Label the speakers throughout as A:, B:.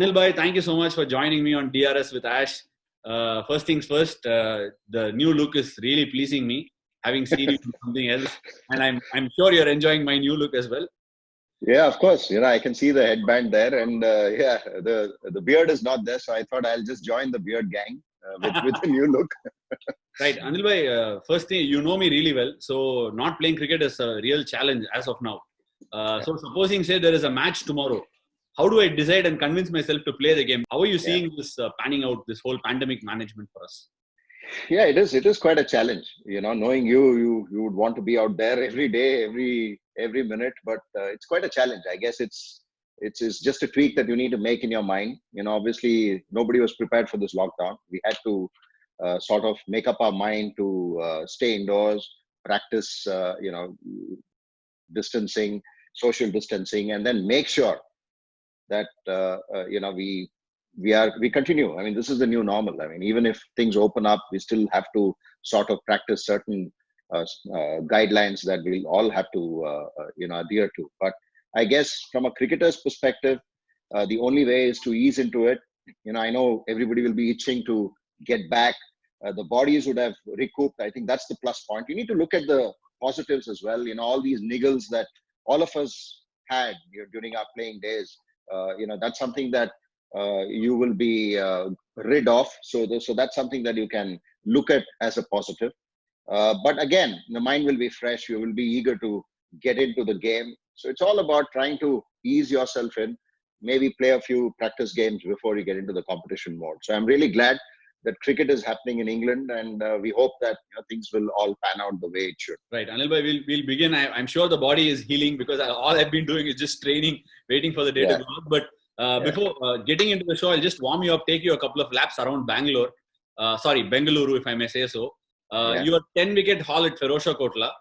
A: Anil bhai, thank you so much for joining me on DRS with Ash. First things first, the new look is really pleasing me, having seen you in something else. And I'm sure you're enjoying my new look as well.
B: Yeah, of course. I can see the headband there, and the beard is not there, so I thought I'll just join the beard gang with the new look.
A: Right, Anil bhai, first thing, you know me really well, so not playing cricket is a real challenge as of now. So supposing, say, there is a match tomorrow, how do I decide and convince myself to play the game? How are you seeing this panning out, this whole pandemic management for us?
B: Yeah, it is. It is quite a challenge. Knowing you would want to be out there every day, every minute, but it's quite a challenge. I guess it's just a tweak that you need to make in your mind. Obviously nobody was prepared for this lockdown. We had to sort of make up our mind to stay indoors, practice, distancing, social distancing, and then make sure that we continue. I mean, this is the new normal. I mean, even if things open up, we still have to sort of practice certain guidelines that we'll all have to adhere to. But I guess from a cricketer's perspective, the only way is to ease into it. I know everybody will be itching to get back. The bodies would have recouped. I think that's the plus point. You need to look at the positives as well. All these niggles that all of us had during our playing days. That's something that you will be rid of. So that's something that you can look at as a positive. But again, the mind will be fresh. You will be eager to get into the game. So it's all about trying to ease yourself in, maybe play a few practice games before you get into the competition mode. So I'm really glad that cricket is happening in England, and we hope that things will all pan out the way it should.
A: Right, Anil bhai, we'll begin. I'm sure the body is healing because all I've been doing is just training, waiting for the day to go out. But before getting into the show, I'll just warm you up, take you a couple of laps around Bengaluru, if I may say so. Your 10-wicket haul at Ferozshah Kotla,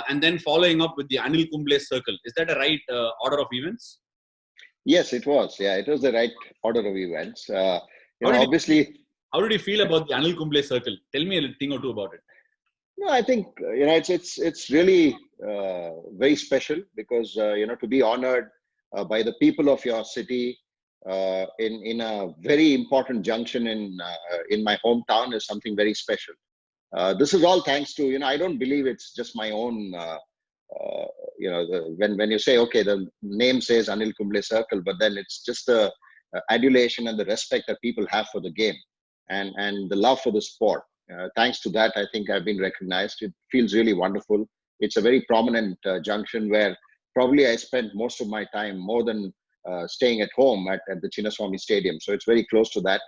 A: and then following up with the Anil Kumble circle. Is that a right order of events?
B: Yes, it was. Yeah, it was the right order of events.
A: How did you feel about the Anil Kumble circle? Tell me a thing or two about it.
B: No, I think it's really very special because to be honored by the people of your city in a very important junction in my hometown is something very special. This is all thanks to I don't believe it's just my own. When you say the name says Anil Kumble Circle, but then it's just the adulation and the respect that people have for the game and the love for the sport. Thanks to that, I think I've been recognized. It feels really wonderful. It's a very prominent junction where probably I spent most of my time, more than staying at home at the Chennai Stadium. So it's very close to that,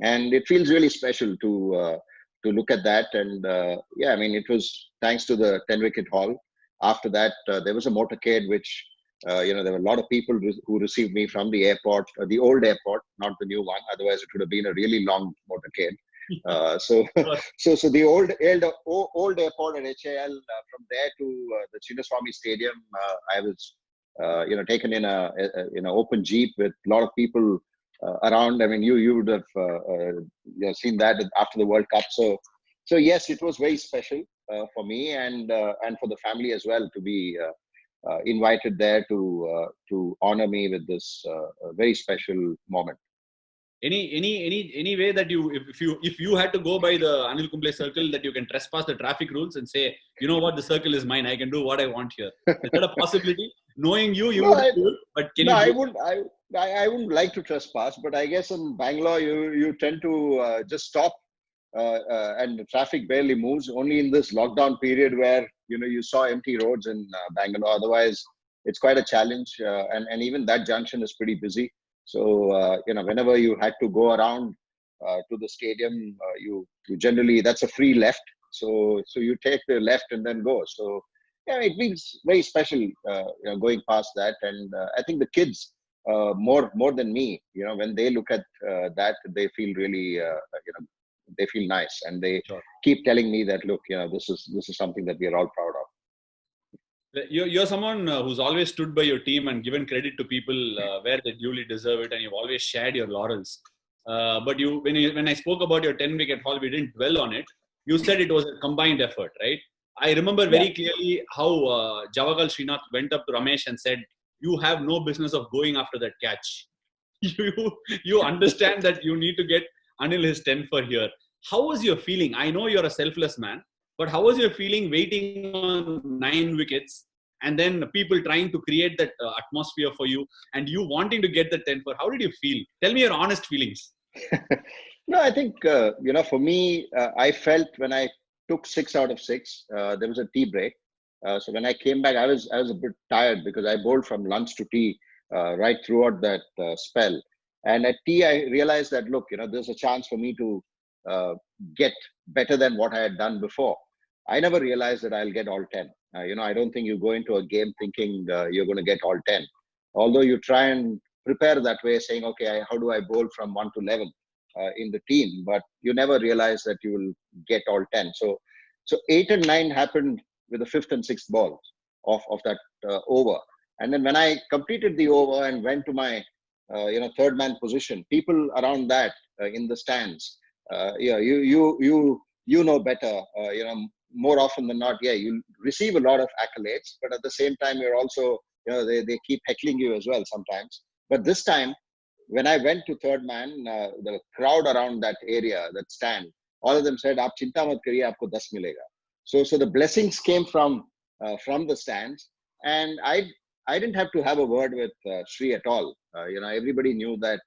B: and it feels really special to look at that. And I mean, it was thanks to the 10-wicket haul. After that, there was a motorcade, which there were a lot of people who received me from the airport, the old airport, not the new one. Otherwise, it would have been a really long motorcade. So the old airport at HAL, from there to the Chennai Stadium, I was taken in a open jeep with a lot of people around. I mean, you would have seen that after the World Cup. So yes, it was very special for me and for the family as well to be invited there to honor me with this very special moment.
A: Any way that if you had to go by the Anil Kumble circle, that you can trespass the traffic rules and say, you know what, the circle is mine, I can do what I want here. Is that a possibility? Knowing you would do it, but can you?
B: I wouldn't like to trespass, but I guess in Bangalore you tend to just stop and the traffic barely moves. Only in this lockdown period where you saw empty roads in Bangalore. Otherwise, it's quite a challenge, and even that junction is pretty busy. So whenever you had to go around to the stadium, you generally, that's a free left. So you take the left and then go. So it feels very special going past that. And I think the kids more than me, when they look at that, they feel really they feel nice, and they keep telling me that, look, this is something that we are all proud of.
A: You're someone who's always stood by your team and given credit to people where they duly deserve it, and you've always shared your laurels. But when I spoke about your 10-wicket haul, we didn't dwell on it. You said it was a combined effort, right? I remember very clearly how Javagal Srinath went up to Ramesh and said, "You have no business of going after that catch." you understand that you need to get Anil his 10 for here. How was your feeling? I know you're a selfless man, but how was your feeling waiting on 9 wickets and then people trying to create that atmosphere for you and you wanting to get the 10 for? How did you feel? Tell me your honest feelings.
B: No, I think, for me, I felt when I took 6 out of 6, there was a tea break. So when I came back, I was a bit tired because I bowled from lunch to tea right throughout that spell. And at tea, I realized that, look, there's a chance for me to get better than what I had done before. I never realized that I'll get all 10. I don't think you go into a game thinking you're going to get all 10. Although you try and prepare that way, saying, okay, how do I bowl from 1 to 11 in the team? But you never realize that you will get all 10. So 8 and 9 happened with the 5th and 6th balls of that over. And then when I completed the over and went to my, third man position, people around that in the stands, you know better, more often than not, you receive a lot of accolades, but at the same time, you're also, they keep heckling you as well sometimes. But this time, when I went to third man, the crowd around that area, that stand, all of them said, "Aap chinta mat kariye, aapko 10 milega." So the blessings came from the stands, and I didn't have to have a word with Sri at all. Everybody knew that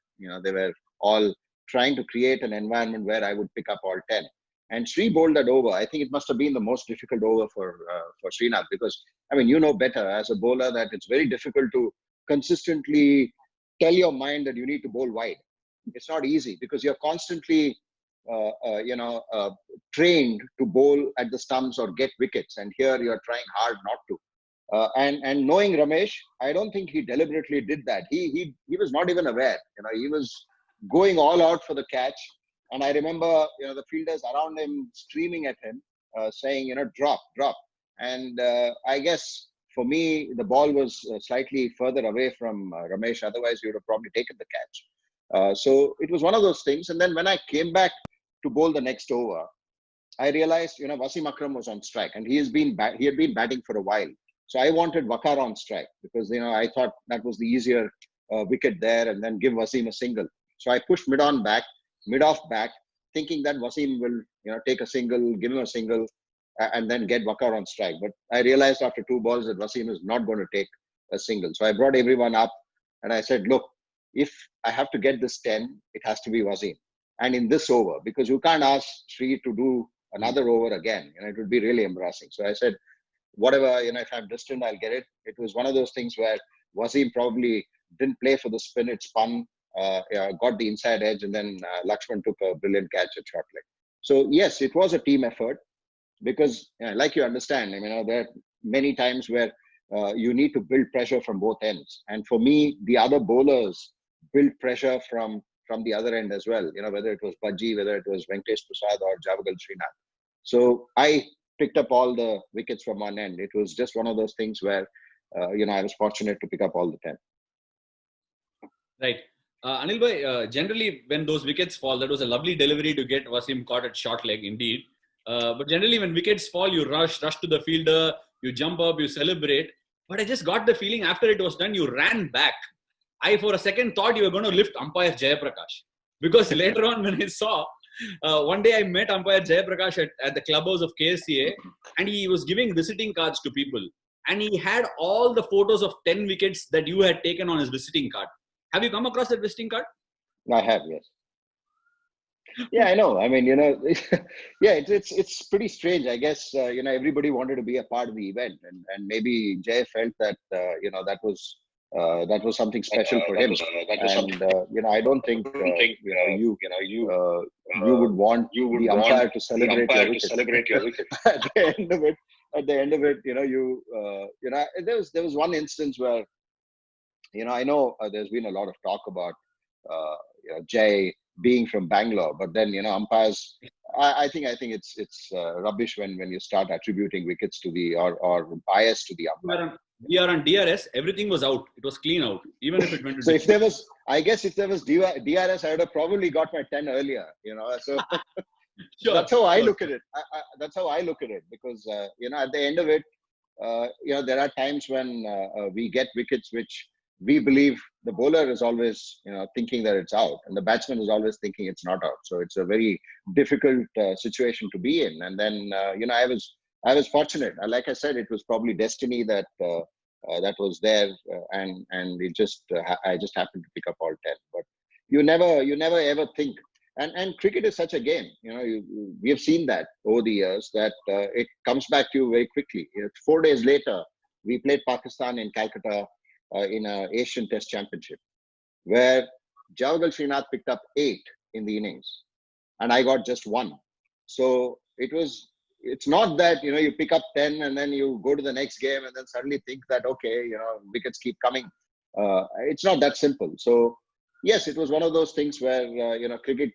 B: they were all trying to create an environment where I would pick up all 10. And Sri bowled that over. I think it must have been the most difficult over for Srinath, because better as a bowler that it's very difficult to consistently tell your mind that you need to bowl wide. It's not easy because you're constantly trained to bowl at the stumps or get wickets, and here you're trying hard not to. And knowing Ramesh, I don't think he deliberately did that. He was not even aware. He was going all out for the catch. And I remember, the fielders around him screaming at him, saying, drop. And I guess for me, the ball was slightly further away from Ramesh. Otherwise, he would have probably taken the catch. So it was one of those things. And then when I came back to bowl the next over, I realized, Wasim Akram was on strike, and he had been batting for a while. So I wanted Wakar on strike because, I thought that was the easier wicket there, and then give Wasim a single. So I pushed mid-off back, thinking that Wasim will, take a single, give him a single, and then get Wakar on strike. But I realized after 2 balls that Wasim is not going to take a single. So I brought everyone up, and I said, look, if I have to get this 10, it has to be Wasim. And in this over, because you can't ask Sri to do another over again, it would be really embarrassing. So I said, whatever, if I'm distant, I'll get it. It was one of those things where Wasim probably didn't play for the spin, it spun, got the inside edge, and then Lakshman took a brilliant catch at short leg. So yes, it was a team effort because, like you understand, there are many times where you need to build pressure from both ends. And for me, the other bowlers built pressure from the other end as well, whether it was Bajji, whether it was Venkatesh Prasad or Javagal Srinath. So I picked up all the wickets from one end. It was just one of those things where, I was fortunate to pick up all the 10.
A: Right. Anil bhai, generally when those wickets fall, that was a lovely delivery to get Wasim caught at short leg indeed. But generally when wickets fall, you rush to the fielder, you jump up, you celebrate. But I just got the feeling after it was done, you ran back. I, for a second, thought you were going to lift Umpire Jayaprakash. Because later on when I saw, one day I met Umpire Jayaprakash at the clubhouse of KSCA, and he was giving visiting cards to people. And he had all the photos of 10 wickets that you had taken on his visiting card. Have you come across that visiting card?
B: I have, yes. Yeah, I know. It's pretty strange. I guess, everybody wanted to be a part of the event, and maybe Jay felt that, that was something special for him. And, I don't think, you would want the umpire to celebrate your wicket. At the end of it, there was one instance where, I know there's been a lot of talk about Jay being from Bangalore, but then umpires. I think it's rubbish when you start attributing wickets to the or bias to the umpire.
A: We are on DRS. Everything was out. It was clean out, even if it went to.
B: So if there was DRS, I would have probably got my 10 earlier. So
A: Sure.
B: That's how I look at it. That's how I look at it because at the end of it, there are times when we get wickets which we believe the bowler is always, thinking that it's out, and the batsman is always thinking it's not out. So it's a very difficult situation to be in. And then, I was fortunate. Like I said, it was probably destiny that was there, and it just I just happened to pick up all 10. But you never ever think. And cricket is such a game. We have seen that over the years that it comes back to you very quickly. 4 days later, we played Pakistan in Calcutta in an Asian Test Championship, where Javagal Srinath picked up 8 in the innings, and I got just 1. So it's not that you pick up 10 and then you go to the next game and then suddenly think that, okay, wickets keep coming. It's not that simple. So yes, it was one of those things where cricket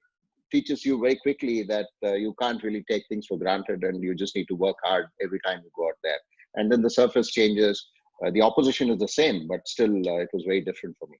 B: teaches you very quickly that you can't really take things for granted, and you just need to work hard every time you go out there. And then the surface changes. The opposition is the same, but still it was very different for me.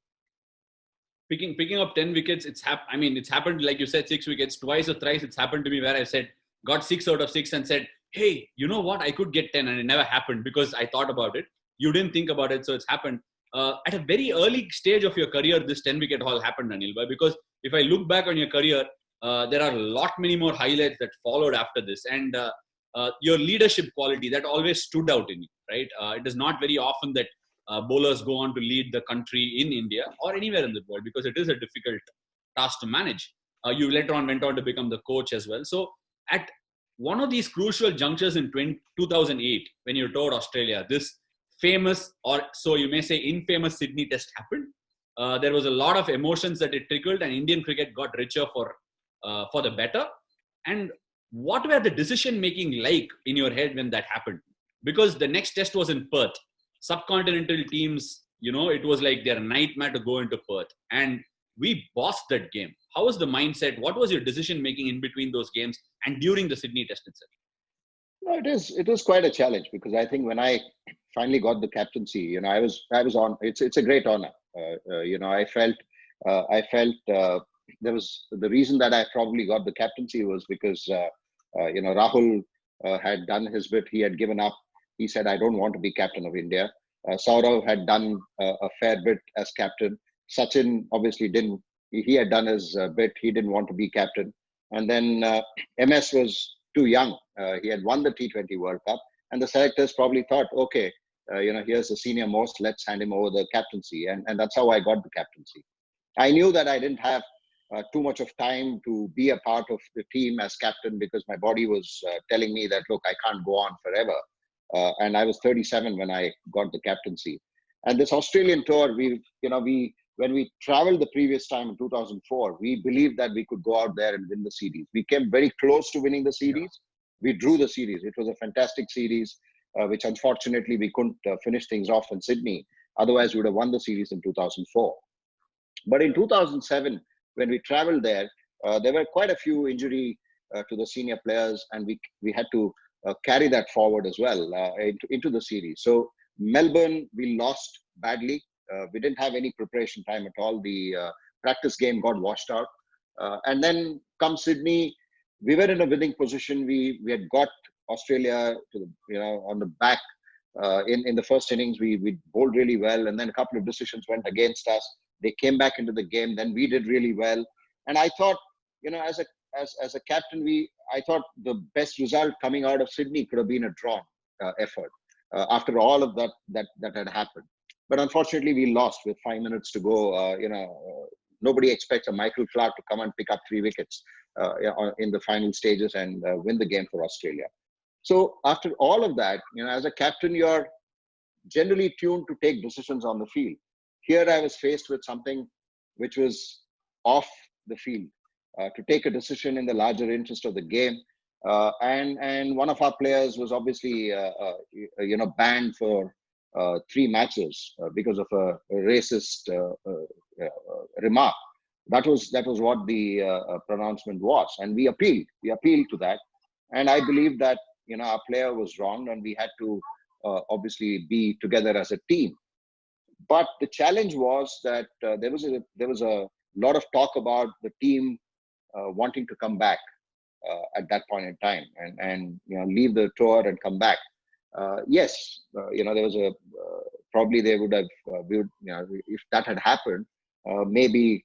A: Picking up 10 wickets, it's happened, like you said, 6 wickets, twice or thrice. It's happened to me where I said, got 6 out of 6 and said, hey, you know what? I could get 10, and it never happened because I thought about it. You didn't think about it, so it's happened. At a very early stage of your career, this 10 wicket haul happened, Anil. Because if I look back on your career, there are a lot many more highlights that followed after this. And your leadership quality, that always stood out in you, right? It is not very often that bowlers go on to lead the country in India or anywhere in the world, because it is a difficult task to manage. You later on went on to become the coach as well. So at one of these crucial junctures in 2008, when you toured Australia, this famous, or so you may say infamous, Sydney Test happened. There was a lot of emotions that it trickled, and Indian cricket got richer for the better. And what were the decision making like in your head when that happened? Because the next test was in Perth. Subcontinental teams, it was like their nightmare to go into Perth, and we bossed that game. How was the mindset? What was your decision making in between those games and during the Sydney Test itself?
B: No, it was quite a challenge, because I think when I finally got the captaincy, I was on. It's a great honor. I felt there was the reason that I probably got the captaincy was because Rahul had done his bit. He had given up. He said, I don't want to be captain of India. Saurav had done a fair bit as captain. Sachin obviously didn't. He had done his bit. He didn't want to be captain. And then MS was too young. He had won the T20 World Cup. And the selectors probably thought, okay, here's the senior most. Let's hand him over the captaincy. And that's how I got the captaincy. I knew that I didn't have too much of time to be a part of the team as captain, because my body was telling me that, look, I can't go on forever. And I was 37 when I got the captaincy. And this Australian tour, when we traveled the previous time in 2004, we believed that we could go out there and win the series. We came very close to winning the series. We drew the series. It was a fantastic series, which unfortunately we couldn't finish things off in Sydney. Otherwise, we would have won the series in 2004. But in 2007, when we traveled there were quite a few injury to the senior players, and we had to carry that forward as well into the series. So Melbourne, we lost badly. We didn't have any preparation time at all. The practice game got washed out. And then come Sydney, we were in a winning position. We had got Australia to on the back in the first innings. We bowled really well, and then a couple of decisions went against us. They came back into the game. Then we did really well. And I thought, as a captain, I thought the best result coming out of Sydney could have been a drawn effort after all of that had happened. But unfortunately, we lost with 5 minutes to go. Nobody expects a Michael Clark to come and pick up 3 wickets in the final stages and win the game for Australia. So after all of that, as a captain, you're generally tuned to take decisions on the field. Here, I was faced with something which was off the field, to take a decision in the larger interest of the game. And one of our players was obviously, banned for 3 matches because of a racist remark. That was what the pronouncement was, and we appealed. We appealed to that, and I believe that our player was wronged, and we had to obviously be together as a team. But the challenge was that there was a lot of talk about the team wanting to come back at that point in time, and leave the tour and come back. Yes, there was a probably they would have, if that had happened, maybe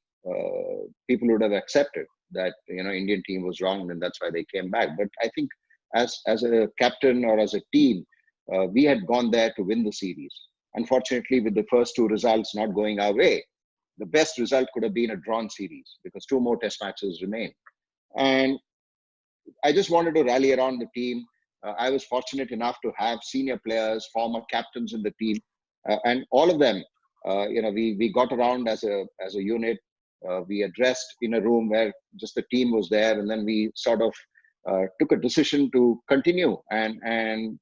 B: people would have accepted that, Indian team was wrong and that's why they came back. But I think as a captain or as a team, we had gone there to win the series. Unfortunately, with the first two results not going our way, the best result could have been a drawn series because two more test matches remain. And I just wanted to rally around the team. I was fortunate enough to have senior players, former captains in the team, and all of them, we got around as a unit. We addressed in a room where just the team was there, and then we sort of took a decision to continue and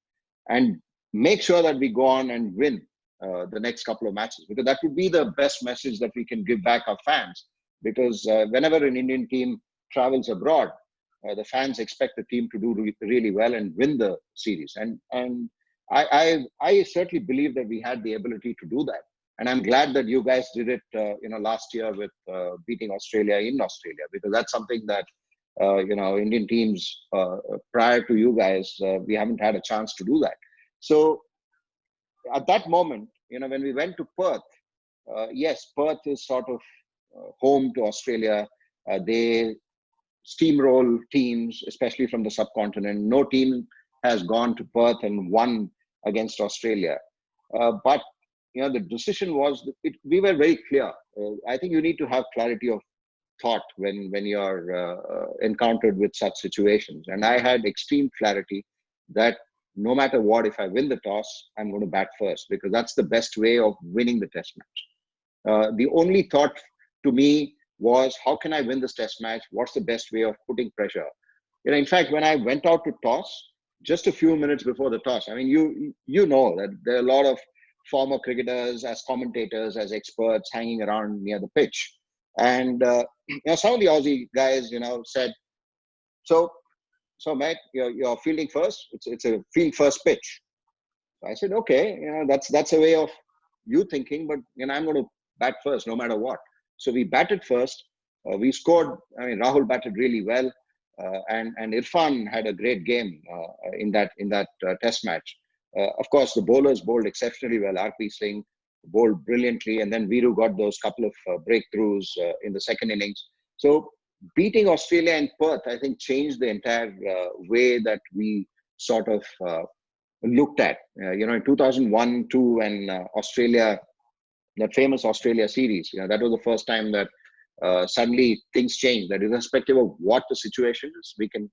B: make sure that we go on and win the next couple of matches, because that would be the best message that we can give back our fans. Because whenever an Indian team travels abroad, the fans expect the team to do really well and win the series. And I certainly believe that we had the ability to do that. And I'm glad that you guys did it, last year with beating Australia in Australia, because that's something that, Indian teams prior to you guys, we haven't had a chance to do that. So at that moment, when we went to Perth, yes, Perth is sort of home to Australia. They steamroll teams, especially from the subcontinent. No team has gone to Perth and won against Australia. But the decision was, we were very clear. I think you need to have clarity of thought when you're encountered with such situations. And I had extreme clarity that no matter what, if I win the toss, I'm going to bat first, because that's the best way of winning the test match. The only thought to me was, how can I win this test match? What's the best way of putting pressure? In fact, when I went out to toss, just a few minutes before the toss, I mean, you know that there are a lot of former cricketers as commentators, as experts hanging around near the pitch. And some of the Aussie guys, said, so Matt, you're fielding first. It's a field first pitch. So I said, okay, that's a way of you thinking, but I'm going to bat first no matter what. So we batted first. We scored. I mean, Rahul batted really well, and Irfan had a great game in that test match. Of course, the bowlers bowled exceptionally well. RP Singh bowled brilliantly, and then Viru got those couple of breakthroughs in the second innings. So beating Australia in Perth, I think, changed the entire way that we sort of looked at. In 2001-2, when Australia, that famous Australia series, that was the first time that suddenly things changed. That irrespective of what the situation is, we can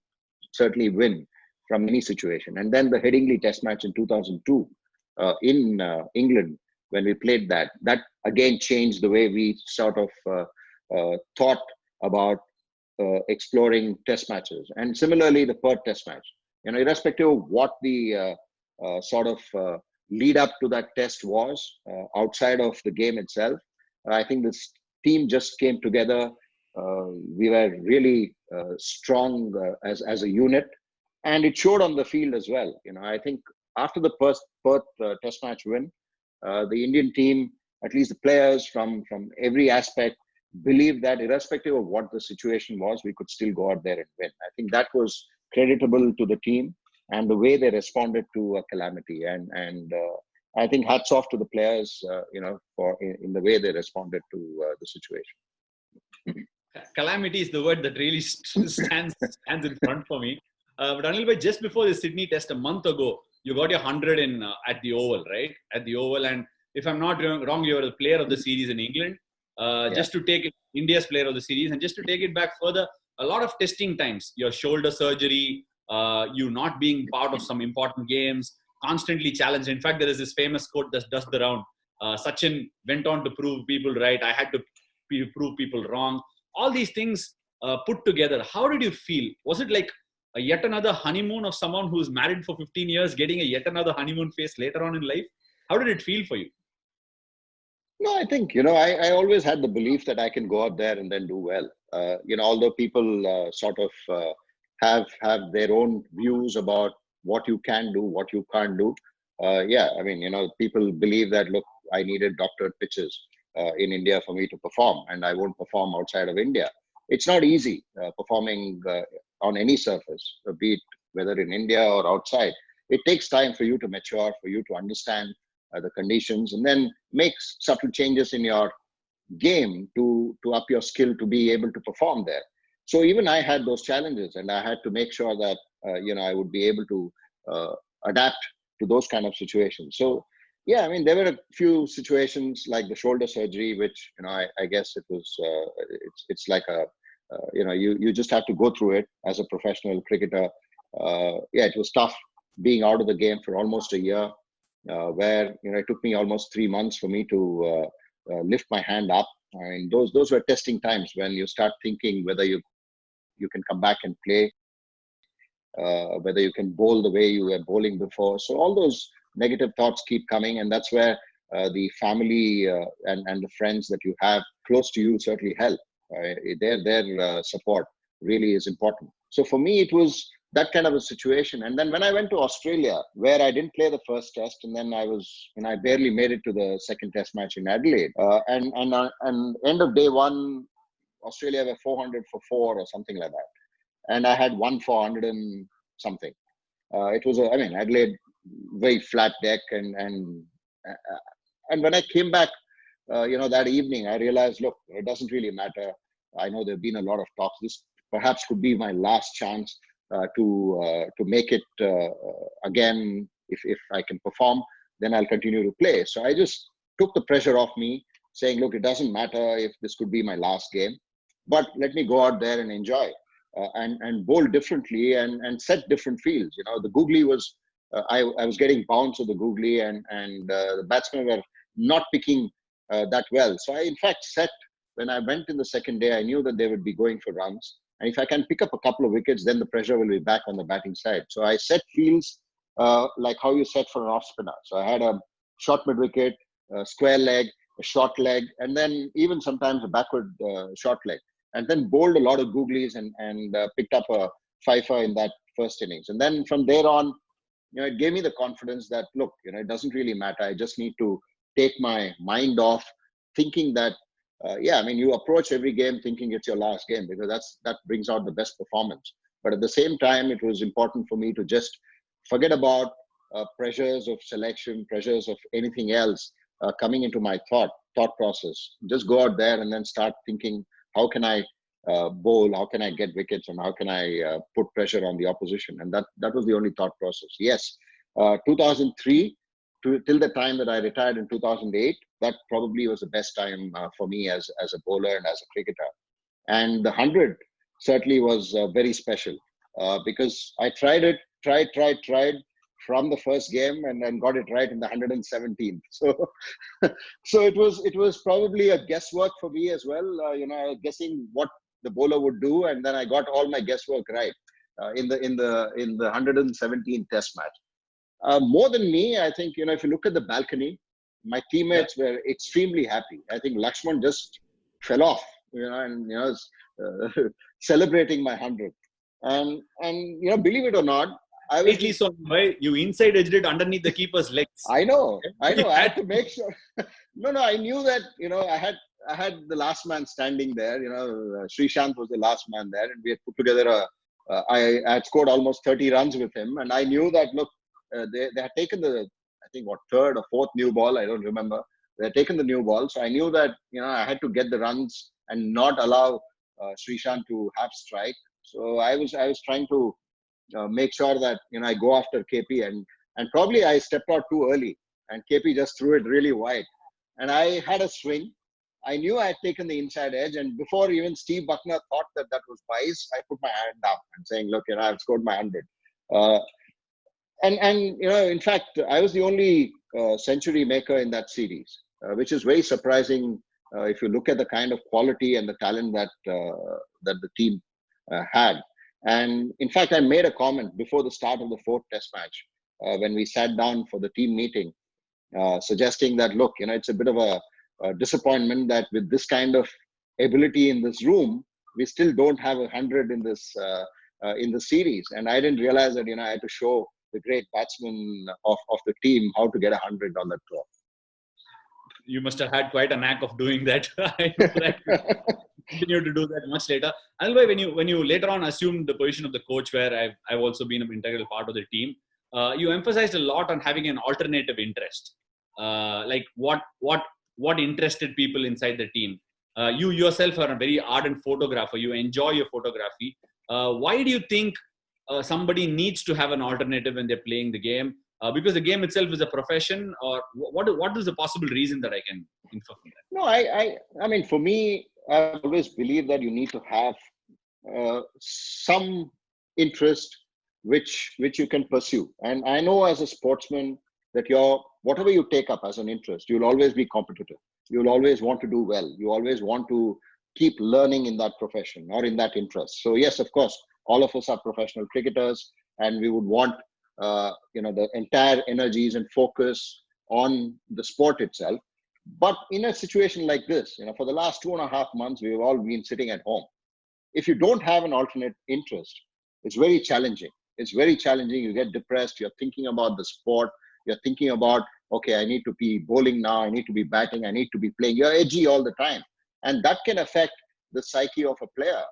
B: certainly win from any situation. And then the Headingley Test match in 2002 in England, when we played that again changed the way we sort of thought about exploring test matches. And similarly, the Perth Test match, irrespective of what the sort of lead up to that test was outside of the game itself, I think this team just came together. We were really strong as a unit, and it showed on the field as well. I think after the Perth Test match win, the Indian team, at least the players from every aspect, believed that irrespective of what the situation was, we could still go out there and win. I think that was creditable to the team and the way they responded to a calamity. And I think hats off to the players, for in the way they responded to the situation.
A: Calamity is the word that really stands in front for me. But Anil, just before the Sydney Test a month ago, you got your 100 in at the Oval, right? At the Oval, and if I'm not wrong, you were the player of the series in England. Just to take it, India's player of the series, and just to take it back further, a lot of testing times, your shoulder surgery, you not being part of some important games, constantly challenged. In fact, there is this famous quote that does the round. Sachin went on to prove people right. I had to prove people wrong. All these things put together. How did you feel? Was it like a yet another honeymoon of someone who's married for 15 years, getting a yet another honeymoon phase later on in life? How did it feel for you?
B: No, I think, I always had the belief that I can go out there and then do well. Although people sort of have their own views about what you can do, what you can't do. People believe that, look, I needed doctored pitches in India for me to perform, and I won't perform outside of India. It's not easy performing on any surface, be it whether in India or outside. It takes time for you to mature, for you to understand the conditions, and then make subtle changes in your game to up your skill to be able to perform there. So even I had those challenges, and I had to make sure that I would be able to adapt to those kind of situations. So yeah, I mean, there were a few situations like the shoulder surgery, which I guess it was it's like a you just have to go through it as a professional cricketer. Yeah, it was tough being out of the game for almost a year, where it took me almost 3 months for me to lift my hand up. I mean, those were testing times when you start thinking whether you can come back and play, whether you can bowl the way you were bowling before. So all those negative thoughts keep coming, and that's where the family and the friends that you have close to you certainly help. Their support really is important. So for me, it was that kind of a situation. And then when I went to Australia, where I didn't play the first test, and then I barely made it to the second test match in Adelaide. And end of day one, Australia were 400 for 4 or something like that, and I had 1 for 100 and something. It was Adelaide, very flat deck, and when I came back, that evening, I realized, look, it doesn't really matter. I know there've been a lot of talks. This perhaps could be my last chance to make it again. If I can perform, then I'll continue to play. So I just took the pressure off me, saying, look, it doesn't matter if this could be my last game, but let me go out there and enjoy and bowl differently and set different fields. The googly was, I was getting bounce of the googly, and the batsmen were not picking that well. So I, in fact, when I went in the second day, I knew that they would be going for runs. And if I can pick up a couple of wickets, then the pressure will be back on the batting side. So I set fields like how you set for an off spinner. So I had a short mid wicket, a square leg, a short leg, and then even sometimes a backward short leg. And then bowled a lot of googlies and picked up a fifer in that first innings. And then from there on, it gave me the confidence that, look, it doesn't really matter. I just need to take my mind off thinking that, you approach every game thinking it's your last game, because that brings out the best performance. But at the same time, it was important for me to just forget about pressures of selection, pressures of anything else coming into my thought process. Just go out there and then start thinking, how can I bowl? How can I get wickets? And how can I put pressure on the opposition? And that was the only thought process. Yes, 2003 till the time that I retired in 2008, that probably was the best time for me as a bowler and as a cricketer. And the 100 certainly was very special because I tried from the first game and then got it right in the 117th. So it was probably a guesswork for me as well. Guessing what the bowler would do, and then I got all my guesswork right in the 117th Test match. More than me, I think if you look at the balcony, my teammates were extremely happy. I think Lakshman just fell off, celebrating my 100. And believe it or not, I was
A: so you inside edged it underneath the keeper's legs.
B: I know. I had to make sure. No, I knew that. I had the last man standing there. Srishant was the last man there, and we had put together I had scored almost 30 runs with him, and I knew that. Look, they had taken I think third or fourth new ball. I don't remember. They had taken the new ball, so I knew that I had to get the runs and not allow Srishant to have strike. So I was trying to make sure that I go after KP, and probably I stepped out too early, and KP just threw it really wide, and I had a swing. I knew I had taken the inside edge, and before even Steve Buckner thought that was wise, I put my hand up and saying, "Look, I've scored my 100." In fact, I was the only century maker in that series, which is very surprising if you look at the kind of quality and the talent that the team had. And in fact, I made a comment before the start of the fourth Test match when we sat down for the team meeting, suggesting that, look, it's a bit of a disappointment that with this kind of ability in this room, we still don't have 100 in this in the series. And I didn't realize that I had to show the great batsmen of the team how to get 100 on that tour.
A: You must have had quite a knack of doing that. I know that you continue to do that much later. Anil, when you later on assumed the position of the coach, where I've also been an integral part of the team, you emphasized a lot on having an alternative interest. like what interested people inside the team. You yourself are a very ardent photographer. You enjoy your photography. Why do you think somebody needs to have an alternative when they're playing the game? Because the game itself is a profession, or what is the possible reason that I can infer from that?
B: No, I mean, for me, I always believe that you need to have some interest which you can pursue. And I know as a sportsman that whatever you take up as an interest, you'll always be competitive. You'll always want to do well. You always want to keep learning in that profession or in that interest. So yes, of course, all of us are professional cricketers, and we would want the entire energies and focus on the sport itself. But in a situation like this, for the last 2.5 months, we've all been sitting at home. If you don't have an alternate interest, it's very challenging. It's very challenging. You get depressed. You're thinking about the sport. You're thinking about, okay, I need to be bowling now. I need to be batting. I need to be playing. You're edgy all the time. And that can affect the psyche of a player.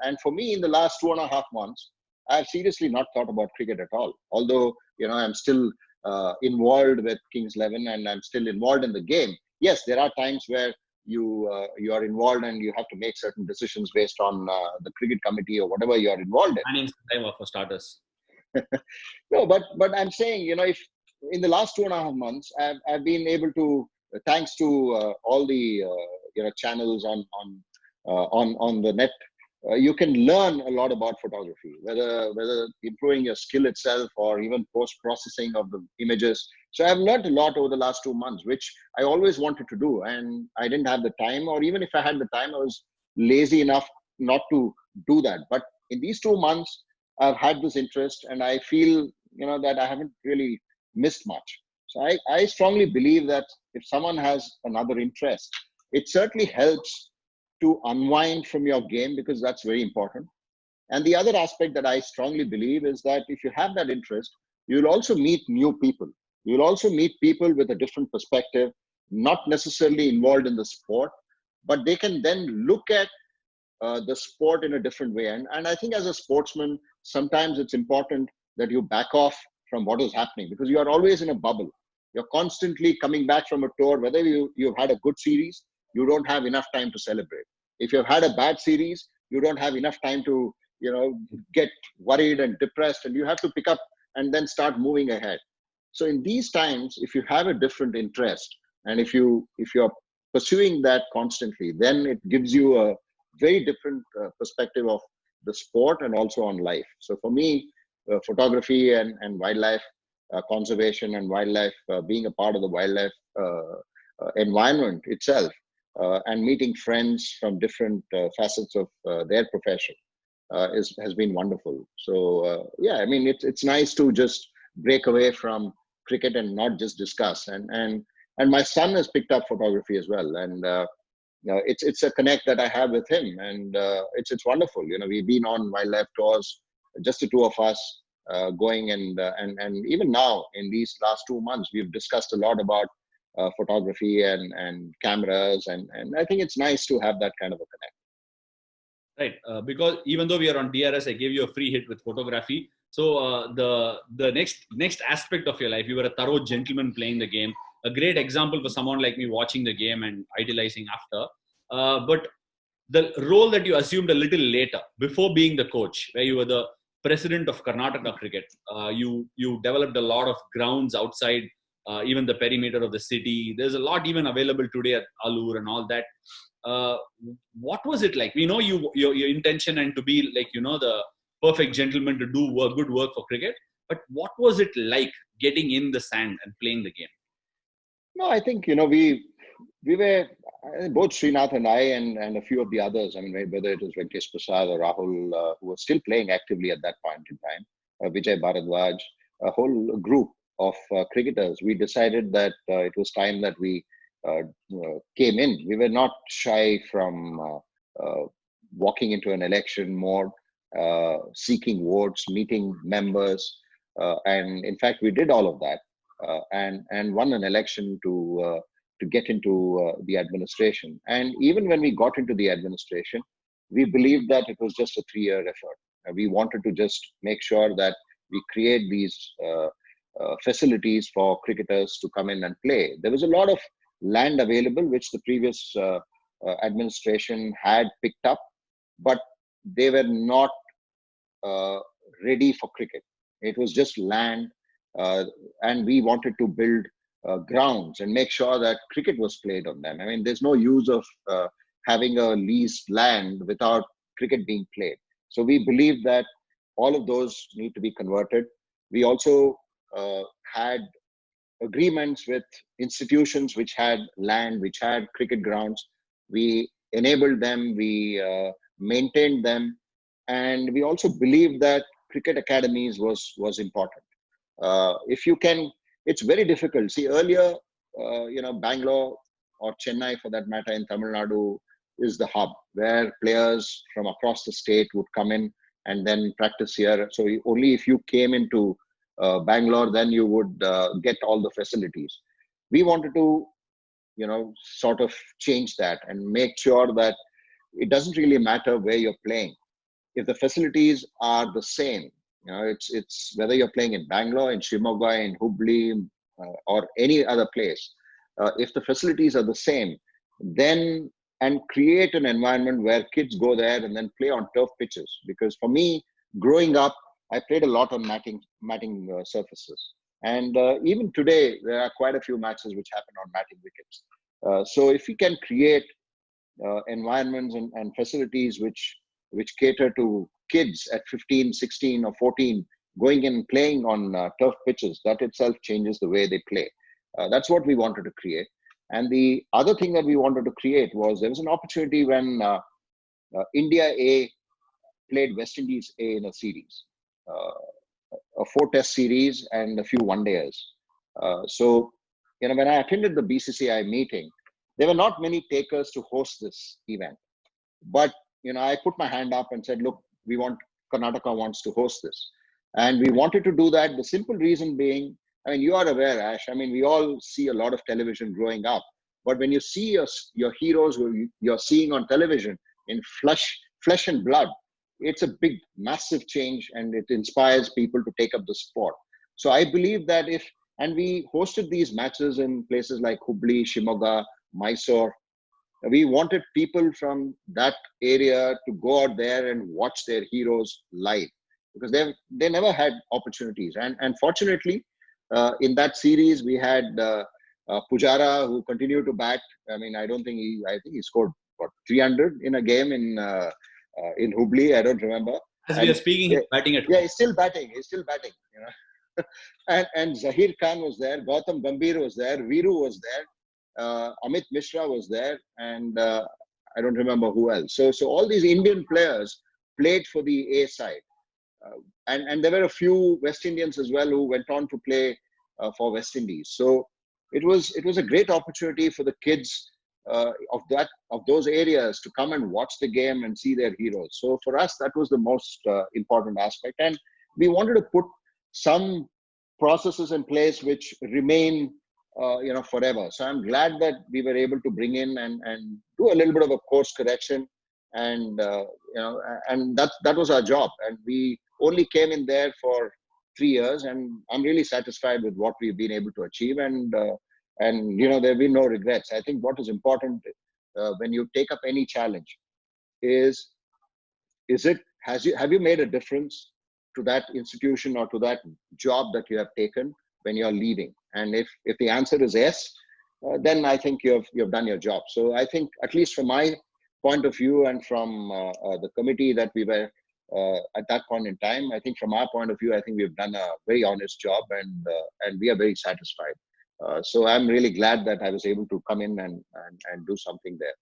B: And for me, in the last 2.5 months, I've seriously not thought about cricket at all. Although, I'm still involved with Kings 11 and I'm still involved in the game. Yes, there are times where you are involved and you have to make certain decisions based on the cricket committee or whatever you are involved in.
A: Planning time for starters.
B: No, but I'm saying, if in the last 2.5 months, I've been able to, thanks to all the channels on the net, you can learn a lot about photography, whether improving your skill itself or even post-processing of the images. So I've learned a lot over the last 2 months, which I always wanted to do. And I didn't have the time, or even if I had the time, I was lazy enough not to do that. But in these 2 months, I've had this interest, and I feel, that I haven't really missed much. So I strongly believe that if someone has another interest, it certainly helps to unwind from your game, because that's very important. And the other aspect that I strongly believe is that if you have that interest, you'll also meet new people. You'll also meet people with a different perspective, not necessarily involved in the sport, but they can then look at the sport in a different way. And I think as a sportsman, sometimes it's important that you back off from what is happening, because you are always in a bubble. You're constantly coming back from a tour. Whether you've had a good series, you don't have enough time to celebrate. If you've had a bad series, you don't have enough time to, get worried and depressed, and you have to pick up and then start moving ahead. So in these times, if you have a different interest, and if you're pursuing that constantly, then it gives you a very different perspective of the sport and also on life. So for me, photography and wildlife conservation and wildlife, being a part of the wildlife environment itself, and meeting friends from different facets of their profession has been wonderful. So yeah, I mean, it's nice to just break away from cricket and not just discuss. And my son has picked up photography as well, and it's a connect that I have with him, and it's wonderful. We've been on wildlife tours, just the two of us, going, and even now in these last 2 months, we've discussed a lot about photography and cameras, and I think it's nice to have that kind of a connect.
A: Right, because even though we are on DRS, I gave you a free hit with photography. So the next aspect of your life, you were a thorough gentleman playing the game. A great example for someone like me watching the game and idolizing after. But the role that you assumed a little later, before being the coach, where you were the president of Karnataka cricket, you developed a lot of grounds outside even the perimeter of the city. There's a lot even available today at Alur and all that. What was it like? We know your intention and to be like, the perfect gentleman to do good work for cricket. But what was it like getting in the sand and playing the game?
B: No, I think, we were, both Srinath and I and a few of the others, I mean, whether it was Venkatesh Prasad or Rahul, who was still playing actively at that point in time, Vijay Bharadwaj, a whole group of cricketers, we decided that it was time that we came in. We were not shy from walking into an election mode, seeking votes, meeting members, and in fact, we did all of that. And won an election to get into the administration. And even when we got into the administration, we believed that it was just a 3-year effort. We wanted to just make sure that we create these facilities for cricketers to come in and play. There was a lot of land available, which the previous administration had picked up, but they were not ready for cricket. It was just land, and we wanted to build grounds and make sure that cricket was played on them. I mean, there's no use of having a leased land without cricket being played. So we believe that all of those need to be converted. We also had agreements with institutions which had land, which had cricket grounds. We enabled them, we maintained them, and we also believe that cricket academies was important. If you can, it's very difficult. See, earlier, Bangalore or Chennai, for that matter, in Tamil Nadu, is the hub where players from across the state would come in and then practice here. So only if you came into Bangalore, then you would get all the facilities. We wanted to, sort of change that and make sure that it doesn't really matter where you're playing. If the facilities are the same, it's whether you're playing in Bangalore, in Shimoga, in Hubli, or any other place. If the facilities are the same, then and create an environment where kids go there and then play on turf pitches. Because for me, growing up, I played a lot on matting surfaces. And even today, there are quite a few matches which happen on matting wickets. So if we can create environments and facilities which cater to kids at 15, 16 or 14, going in and playing on turf pitches, that itself changes the way they play. That's what we wanted to create. And the other thing that we wanted to create was there was an opportunity when India A played West Indies A in a series, a 4-test series and a few one-dayers. So, when I attended the BCCI meeting, there were not many takers to host this event. But, I put my hand up and said, look, Karnataka wants to host this. And we wanted to do that. The simple reason being, I mean, you are aware, Ash, I mean, we all see a lot of television growing up. But when you see your heroes who you're seeing on television in flesh and blood, it's a big, massive change, and it inspires people to take up the sport. So I believe that and we hosted these matches in places like Hubli, Shimoga, Mysore. We wanted people from that area to go out there and watch their heroes live, because they never had opportunities. And fortunately, in that series, we had Pujara, who continued to bat. I mean, I think he scored 300 in a game in Hubli. I don't remember.
A: As we are speaking, he's batting at home.
B: Yeah, he's still batting. and Zahir Khan was there. Gautam Gambhir was there. Viru was there. Amit Mishra was there, and I don't remember who else. So all these Indian players played for the A side, and there were a few West Indians as well who went on to play for West Indies. So it was a great opportunity for the kids of those areas to come and watch the game and see their heroes. So for us, that was the most important aspect, and we wanted to put some processes in place which remain forever. So I'm glad that we were able to bring in and do a little bit of a course correction, and and that was our job. And we only came in there for 3 years, and I'm really satisfied with what we've been able to achieve. And there have been no regrets. I think what is important when you take up any challenge have you made a difference to that institution or to that job that you have taken when you're leaving? And if the answer is yes, then I think you've done your job. So I think, at least from my point of view and from the committee that we were at that point in time, I think from our point of view, I think we've done a very honest job, and we are very satisfied. So I'm really glad that I was able to come in and do something there.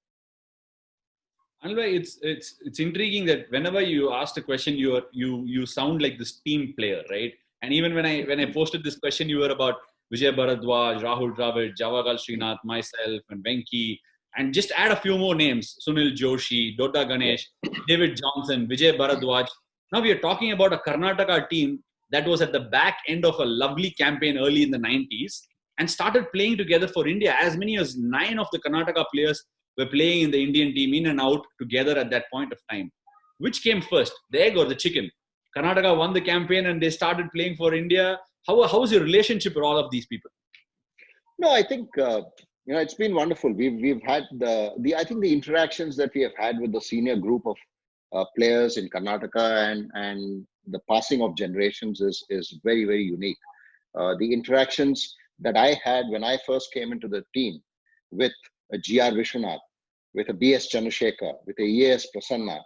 A: Anil, it's intriguing that whenever you ask a question, you sound like this team player, right? And even when I posted this question, you were about Vijay Bharadwaj, Rahul Dravid, Javagal Srinath, myself, and Venki, and just add a few more names: Sunil Joshi, Dota Ganesh, David Johnson, Vijay Bharadwaj. Now we are talking about a Karnataka team that was at the back end of a lovely campaign early in the 90s and started playing together for India. As many as 9 of the Karnataka players were playing in the Indian team in and out together at that point of time. Which came first, the egg or the chicken? Karnataka won the campaign and they started playing for India. how is your relationship with all of these people?
B: No, I think it's been wonderful. We've had I think the interactions that we have had with the senior group of players in Karnataka and the passing of generations is very, very unique. The interactions that I had when I first came into the team with a GR Vishwanath, with a BS Chandrasekhar, with a EAS Prasanna,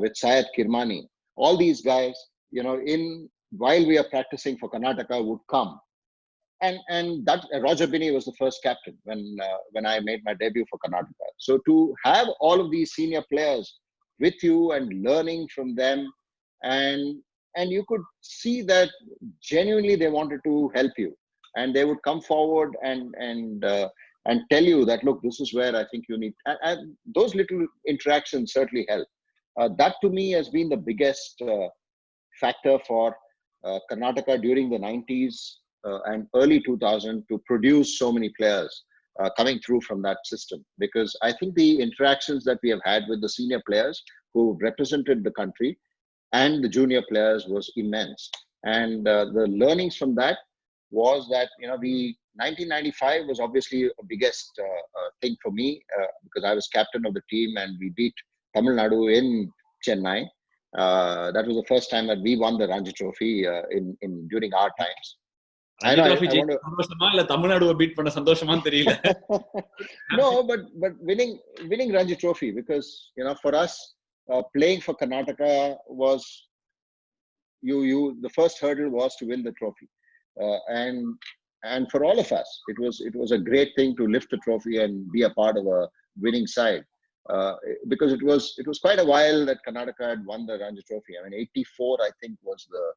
B: with Syed Kirmani, all these guys, while we are practicing for Karnataka would come. And that Roger Binney was the first captain when I made my debut for Karnataka. So to have all of these senior players with you and learning from them, and you could see that genuinely they wanted to help you, and they would come forward and tell you that, look, this is where I think you need. And those little interactions certainly help. That to me has been the biggest factor for Karnataka during the 90s. And early 2000 to produce so many players coming through from that system, because I think the interactions that we have had with the senior players who represented the country and the junior players was immense. And the learnings from that was that, the 1995 was obviously a biggest thing for me because I was captain of the team and we beat Tamil Nadu in Chennai. That was the first time that we won the Ranji Trophy during our times.
A: No,
B: but winning Ranji Trophy, because for us playing for Karnataka was the first hurdle was to win the trophy, and for all of us it was a great thing to lift the trophy and be a part of a winning side, because it was quite a while that Karnataka had won the Ranji Trophy. I mean, 84 I think was the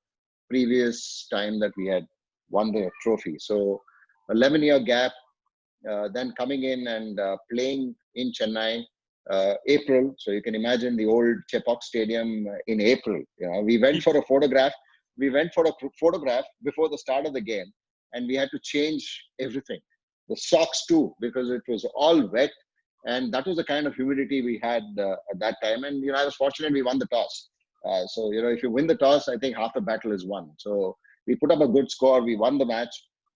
B: previous time that we had won the trophy. So 11-year gap, then coming in and playing in Chennai, April. So you can imagine the old Chepauk Stadium in April. We went for a photograph. We went for a photograph before the start of the game, and we had to change everything. The socks too, because it was all wet. And that was the kind of humidity we had at that time. And, I was fortunate we won the toss. So, if you win the toss, I think half the battle is won. So we put up a good score, we won the match.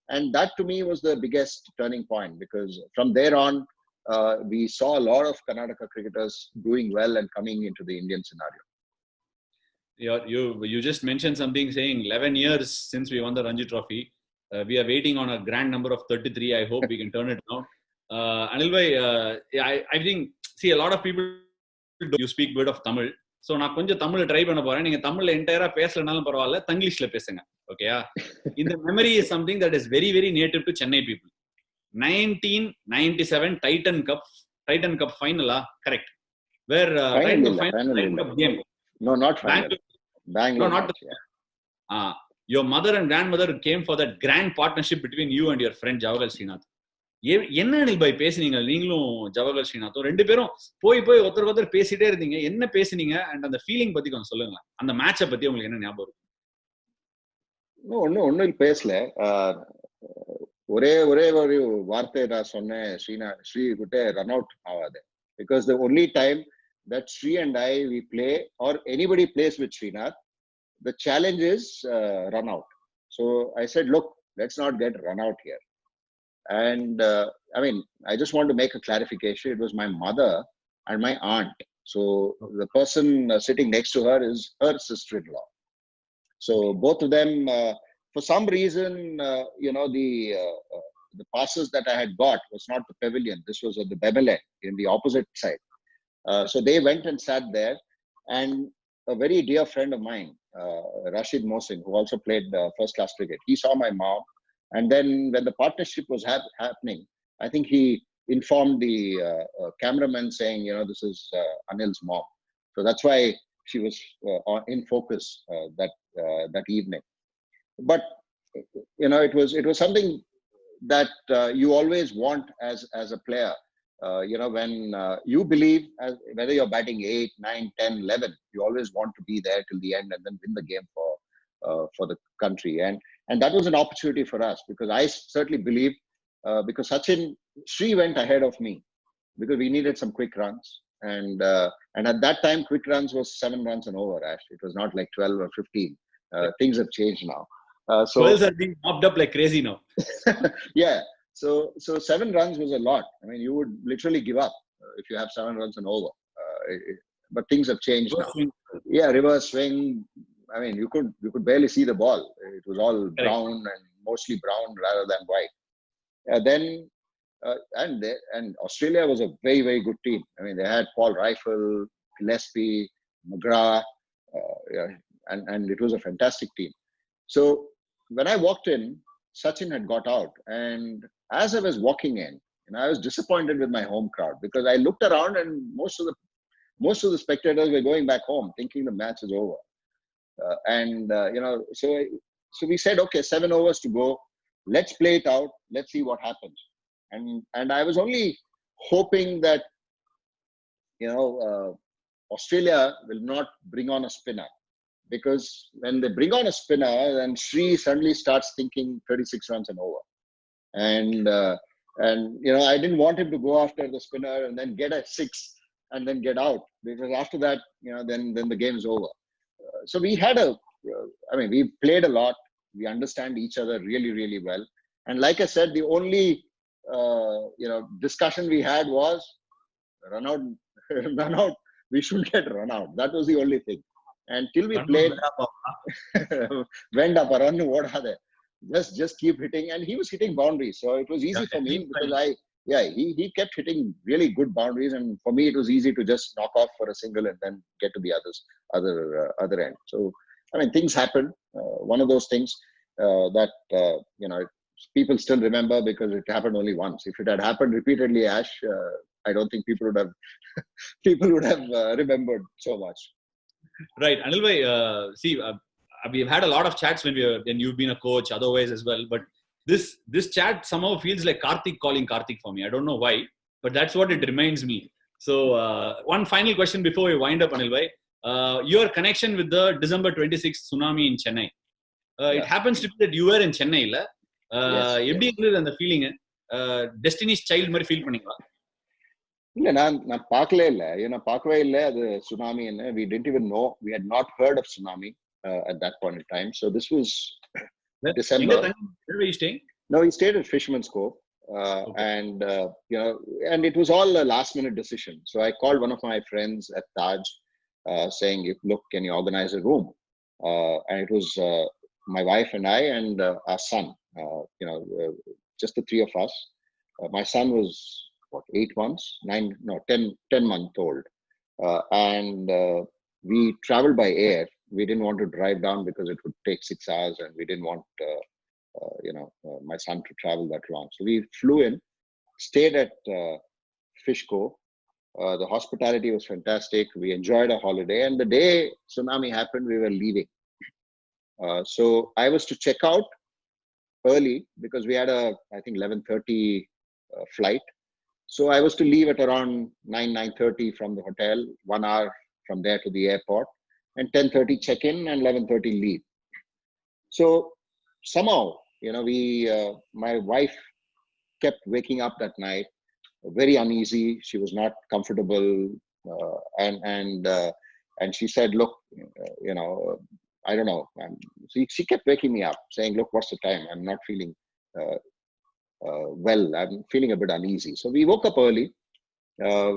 B: And that to me was the biggest turning point, because from there on, we saw a lot of Karnataka cricketers doing well and coming into the Indian scenario.
A: You just mentioned something saying 11 years since we won the Ranji Trophy. We are waiting on a grand number of 33. I hope we can turn it down. Anil bhai, I think, see, a lot of people you speak a bit of Tamil. So நான் கொஞ்சம் Tamil try பண்ண போறேன். நீங்க தமிழ்ல என்டையரா பேசலனாலும் பரவாயில்ல, தங்கிலீஷ்ல பேசுங்க. ஓகேயா? இந்த memory is something that is very, very native to Chennai people. 1997 Titan Cup final, correct? Where Titan Cup game.
B: No, not final. Bangalore.
A: No, not. Your mother and grandmother came for that grand partnership between you and your friend Javagal Srinath. என்ன அனில் பாய் பேசுனீங்க? நீங்களும் ஜவஹர் ஸ்ரீநாத்தும் ரெண்டு பேரும் போய் ஒருத்தர் பேசிட்டே இருந்தீங்க. என்ன பேசுனீங்க? அண்ட் அந்த ஃபீலிங் பத்தி கொஞ்சம் சொல்லுங்க. அந்த மேட்சை பத்தி உங்களுக்கு என்ன ஞாபகம் இருக்கு?
B: ஒன்னும் பேசல. ஒரே ஒரு வார்த்தை நான் சொன்னேன், ஸ்ரீ கிட்ட ரன் அவுட் ஆகாது. Because the only time that Sri and we play, or anybody plays with Srinath, the challenge is run out. So I said, look, let's not get run out here. And I just want to make a clarification. It was my mother and my aunt. So the person sitting next to her is her sister-in-law. So both of them, for some reason, the passes that I had got was not the pavilion. This was at the Bemele in the opposite side. So they went and sat there. And a very dear friend of mine, Rashid Mohsin, who also played first-class cricket, he saw my mom. And then when the partnership was happening, I think he informed the cameraman saying, this is Anil's mom. So that's why she was in focus that evening. But, it was something that you always want as a player. When you believe, whether you're batting 8, 9, 10, 11, you always want to be there till the end and then win the game for the country. And that was an opportunity for us, because I certainly believe, because Sri went ahead of me, because we needed some quick runs. And at that time, quick runs was 7 runs and over, Ash. It was not like 12 or 15. Things have changed now.
A: Girls are being mopped up like crazy now.
B: Yeah. So 7 runs was a lot. I mean, you would literally give up if you have 7 runs and over. But things have changed now. Yeah, reverse swing. I mean, you could barely see the ball. It was all brown and mostly brown rather than white. And Australia was a very, very good team. I mean, they had Paul Rifle, Gillespie, McGrath, and it was a fantastic team. So when I walked in, Sachin had got out, and as I was walking in, I was disappointed with my home crowd because I looked around and most of the spectators were going back home, thinking the match is over. So we said, okay, 7 overs to go. Let's play it out. Let's see what happens. And I was only hoping that Australia will not bring on a spinner, because when they bring on a spinner, then Sri suddenly starts thinking 36 runs and over. And I didn't want him to go after the spinner and then get a 6 and then get out, because after that, then the game is over. So we had we played a lot. We understand each other really, really well. And like I said, the only discussion we had was run out. We shouldn't get run out. That was the only thing. And till we played, went up, run, what are they? Just keep hitting. And he was hitting boundaries, so it was easy for me because he kept hitting really good boundaries, and for me it was easy to just knock off for a single and then get to the other end. So I mean, things happen. One of those things that people still remember because it happened only once. If it had happened repeatedly, Ash, I don't think people would have remembered so much.
A: Right, Anil bhai, we've had a lot of chats when you've been a coach, otherwise as well. But this chat somehow feels like Karthik calling Karthik for me. I don't know why, but that's what it reminds me. So one final question before we wind up, Anil bhai. Your connection with the December 26th tsunami in Chennai. It happens to be that you were in Chennai, la? எப்படி இருந்தது அந்த feeling? Destinies child மாதிரி feel பண்ணீங்களா?
B: இல்ல, நான் பார்க்கவே இல்லை அது tsunami. We didn't even know. We had not heard of tsunami at that point in time. So this was December.
A: Where were you staying?
B: No, we stayed at Fisherman's Cove. And it was all a last minute decision. So I called one of my friends at Taj saying, look, can you organize a room? And it was my wife and I and our son, just the three of us. My son was 8 months, 10 months old. And we traveled by air. We didn't want to drive down because it would take 6 hours, and we didn't want, my son to travel that long. So we flew in, stayed at Fish Cove. The hospitality was fantastic. We enjoyed our holiday. And the day tsunami happened, we were leaving. So I was to check out early because we had I think 11:30 flight. So I was to leave at around 9:30 from the hotel, 1 hour from there to the airport, and 10:30 check in and 11:30 leave. So somehow, my wife kept waking up that night, very uneasy. She was not comfortable, and she said, "Look, I don't know." She kept waking me up, saying, "Look, what's the time? I'm not feeling well. I'm feeling a bit uneasy." So we woke up early.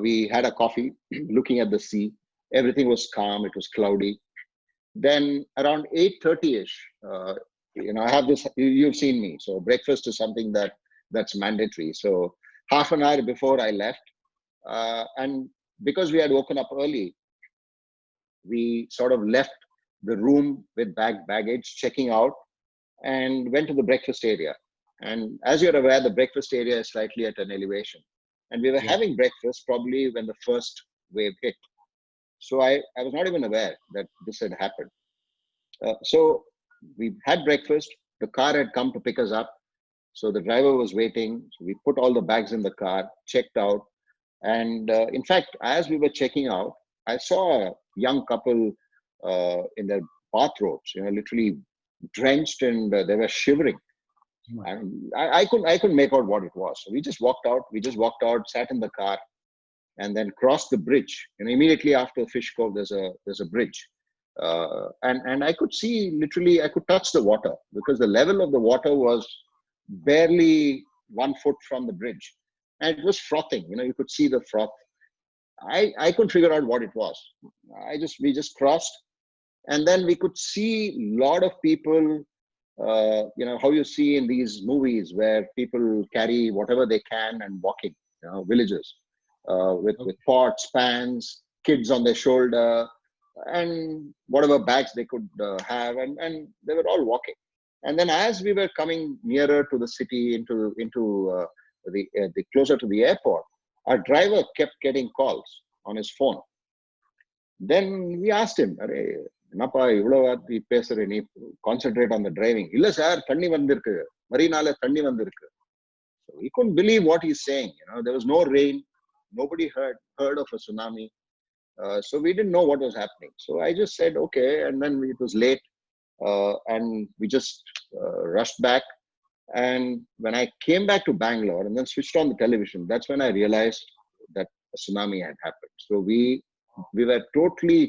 B: We had a coffee, looking at the sea. Everything was calm. It was cloudy. Then around 8:30ish, I have this. You've seen me. So breakfast is something that's mandatory. So half an hour before I left, and because we had woken up early, we sort of left the room with baggage, checking out, and went to the breakfast area. And as you're aware, the breakfast area is slightly at an elevation. And we were having breakfast probably when the first wave hit. So I was not even aware that this had happened. So we had breakfast. The car had come to pick us up. So the driver was waiting. So we put all the bags in the car, checked out. And in fact, as we were checking out, I saw a young couple in their bathrobes, literally drenched, and they were shivering. And I couldn't make out what it was. So we just walked out, sat in the car, and then crossed the bridge. And immediately after Fish Cove, there's a bridge And I could see, literally, I could touch the water because the level of the water was barely 1 foot from the bridge. And it was frothing, you could see the froth. I couldn't figure out what it was. We just crossed, and then we could see a lot of people, how you see in these movies where people carry whatever they can and walking, villages, with pots, pans, kids on their shoulder, and whatever bags they could have, and they were all walking. And then as we were coming nearer to the city, into the closer to the airport, our driver kept getting calls on his phone. Then we asked him, என்னப்பா இவ்வளவு வாத்தி பேசுற, நீ concentrate on the driving. இல்ல sir, தண்ணி வந்திருக்கு, மரீனால தண்ணி வந்திருக்கு. So we couldn't believe what he's saying. There was no rain, nobody heard of a tsunami, so we didn't know what was happening. So I just said okay, and then it was late, and we just rushed back. And when I came back to Bangalore and then switched on the television, that's when I realized that a tsunami had happened. So we were totally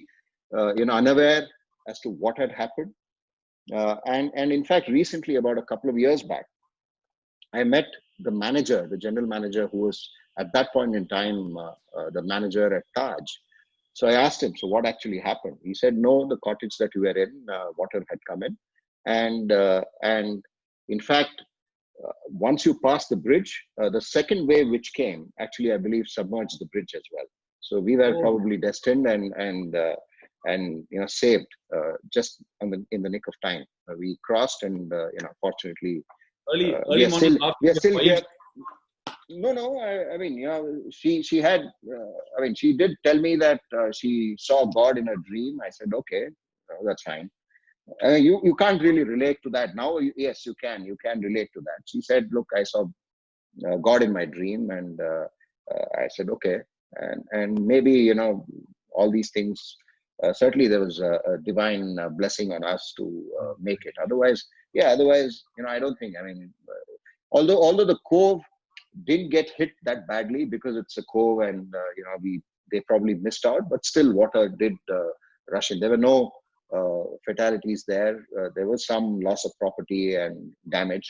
B: unaware as to what had happened. And in fact, recently, about a couple of years back, I met the manager, the general manager, who was at that point in time the manager at Taj. So I asked him, so what actually happened? He said, no, the cottage that we were in, water had come in. And in fact, once you pass the bridge, the second wave which came, actually, I believe, submerged the bridge as well. So we were probably destined and saved just in the nick of time. We crossed, and fortunately,
A: early
B: we are still here. No. I mean, she had. I mean, she did tell me that she saw God in a dream. I said, okay, that's fine. You can't really relate to that now. Yes, you can. You can relate to that. She said, look, I saw God in my dream, and I said, okay, and maybe all these things. Certainly, there was a divine blessing on us to make it. Otherwise, I don't think. I mean, although the cove didn't get hit that badly because it's a cove, and they probably missed out, but still, water did rush in. There were no fatalities there. There was some loss of property and damage,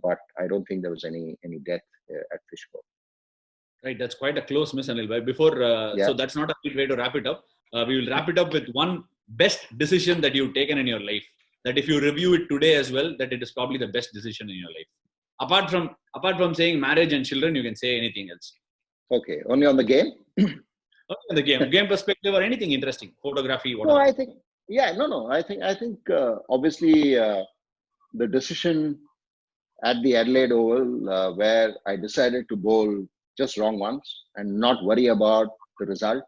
B: but I don't think there was any death at Fishbowl.
A: Right, that's quite a close miss, Anil. Before, so that's not a good way to wrap it up. We will wrap it up with one best decision that you've taken in your life. That if you review it today as well, that it is probably the best decision in your life. Apart from saying marriage and children, you can say anything else.
B: Okay, only on the game.
A: Only on the game perspective, or anything interesting, photography, whatever.
B: No, I think I think obviously the decision at the Adelaide Oval, where I decided to bowl just wrong once and not worry about the result,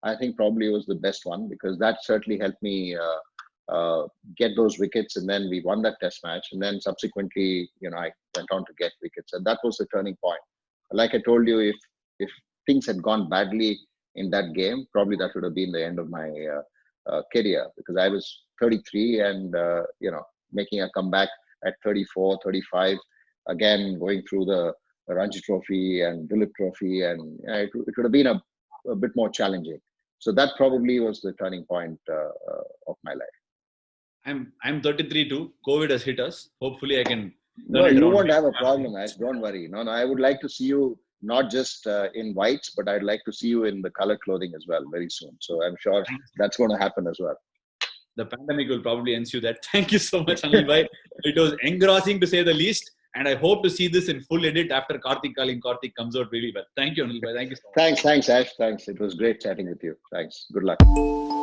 B: I think probably was the best one, because that certainly helped me get those wickets, and then we won that test match, and then subsequently, I went on to get wickets, and that was the turning point. Like I told you, if things had gone badly in that game, probably that would have been the end of my career, because I was 33 and making a comeback at 34, 35, again going through the Ranji Trophy and Dilip Trophy, and it would have been a bit more challenging. So that probably was the turning point of my life.
A: I'm 33 too. COVID has hit us. Hopefully, I can.
B: No, you won't have a problem, Ash. Don't worry. No, I would like to see you not just in whites, but I'd like to see you in the color clothing as well very soon. So I'm sure that's going to happen as well.
A: The pandemic will probably ensue that. Thank you so much, Anil bhai. It was engrossing, to say the least. And I hope to see this in full edit after Karthik Calling Karthik comes out really well. Thank you, Anil bhai. Thank you so much.
B: Thanks, Ash. Thanks. It was great chatting with you. Thanks. Good luck.